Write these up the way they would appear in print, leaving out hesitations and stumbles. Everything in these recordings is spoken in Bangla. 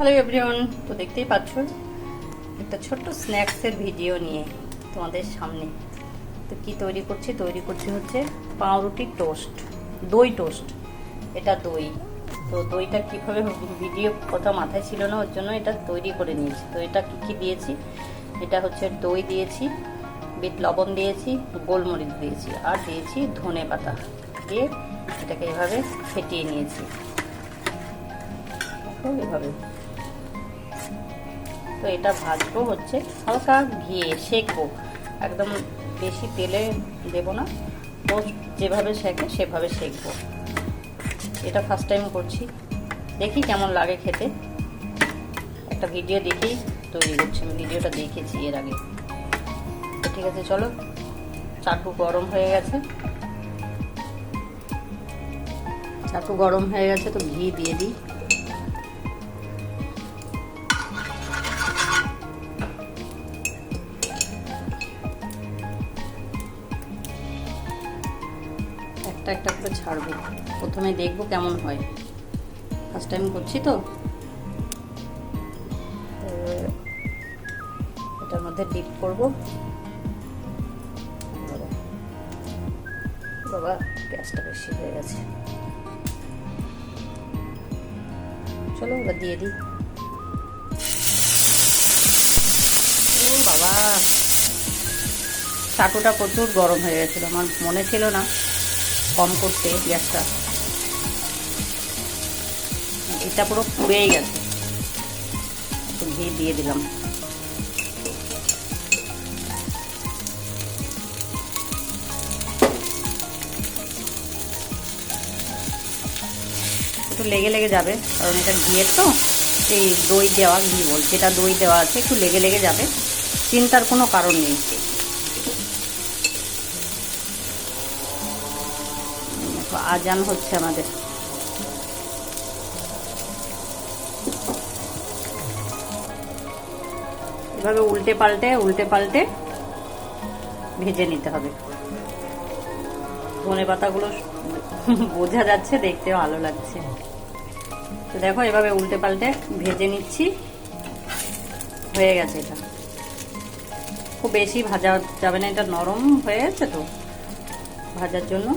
হ্যালো এভরিওয়ান, তো দেখতেই পাচ্ছ একটা ছোট্ট স্ন্যাক্সের ভিডিও নিয়ে তোমাদের সামনে। তো কি তৈরি করছি হচ্ছে পাউরুটি টোস্ট, দই টোস্ট। এটা দই, তো দইটা কীভাবে ভিডিও কথা মাথায় ছিল না, ওর জন্য এটা তৈরি করে নিয়েছি। তো এটা কী দিয়েছি, এটা হচ্ছে দই দিয়েছি, বিট লবণ দিয়েছি, গোলমরিচ দিয়েছি, আর দিয়েছি ধনে পাতা দিয়ে এটাকে এভাবে ফেটিয়ে নিয়েছি এভাবে। তো এটা ভাজবো হচ্ছে হালকা ঘিয়ে, সেকবো, একদম বেশি তেলে দেব না, টোস্ট যেভাবে সেকে সেভাবে সেকবো। এটা ফার্স্ট টাইম করছি, দেখি কেমন লাগে খেতে। একটা ভিডিও দেখেই তৈরি করছি, আমি ভিডিওটা দেখেছি এর আগে। তো ঠিক আছে, চলো। চাটু গরম হয়ে গেছে, তো ঘি দিয়ে দিই। একটা করে ছাড়বো, প্রথমে দেখবো কেমন হয়, ফার্স্ট টাইম করছি তো। এটার মধ্যে ডিপ করবো। বাবা, গ্যাসটা বেশি হয়ে গেছে। চলো এবার দিয়ে দিই। ও বাবা, চাটুটা প্রচুর গরম হয়ে গেছিল, আমার মনে ছিল না কম করতে গ্যাসটা। এটা পুরো পুড়েই গেছে। একটু ঘি দিয়ে দিলাম। একটু লেগে যাবে, কারণ এটা ঘিয়ের তো, এই দই দেওয়া, ঘি বলছে, এটা দই দেওয়া আছে, একটু লেগে যাবে, চিন্তার কোনো কারণ নেই। আজান হচ্ছে আমাদের। এভাবে উল্টে পাল্টে ভেজে নিতে হবে। ধনে পাতাগুলো বোঝা যাচ্ছে, দেখতে ভালো লাগছে। তো দেখো, এভাবে উল্টে পাল্টে ভেজে নিচ্ছি। হয়ে গেছে। এটা খুব বেশি ভাজা যাবে না, এটা নরম হয়ে গেছে তো ভাজার জন্য।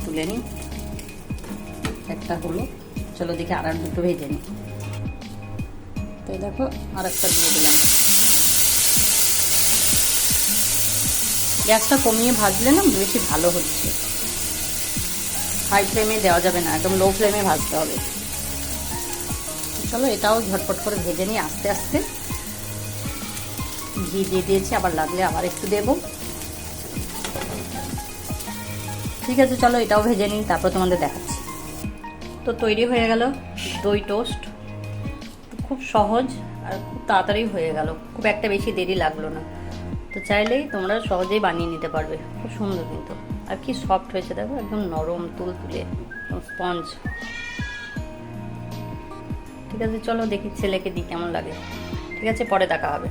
তুলে নিই, একটা হলো। চলো দেখি আর দুটো ভেজে নিই। তো দেখো, আর একটা দিয়ে দিলাম। গ্যাসটা কমিয়ে ভাজলে না বেশি ভালো হচ্ছে। হাই ফ্লেমে দেওয়া যাবে না, একদম লো ফ্লেমে ভাজতে হবে। চলো এটাও ঝটপট করে ভেজে নিই আস্তে আস্তে। ঘি দিয়ে দিয়েছি, আবার লাগলে আবার একটু দেবো। ঠিক আছে, চলো এটাও ভেজে নিই, তারপর তোমাদের দেখাচ্ছি। তো তৈরি হয়ে গেল দই টোস্ট। খুব সহজ আর খুব তাড়াতাড়ি হয়ে গেল, খুব একটা বেশি দেরি লাগলো না। তো চাইলেই তোমরা সহজেই বানিয়ে নিতে পারবে। খুব সুন্দর কিন্তু, আর কি সফট হয়েছে দেখো, একদম নরম তুলতুলে স্পঞ্জ। ঠিক আছে, চলো দেখি ছেলেকে দিই কেমন লাগে। ঠিক আছে, পরে দেখা হবে।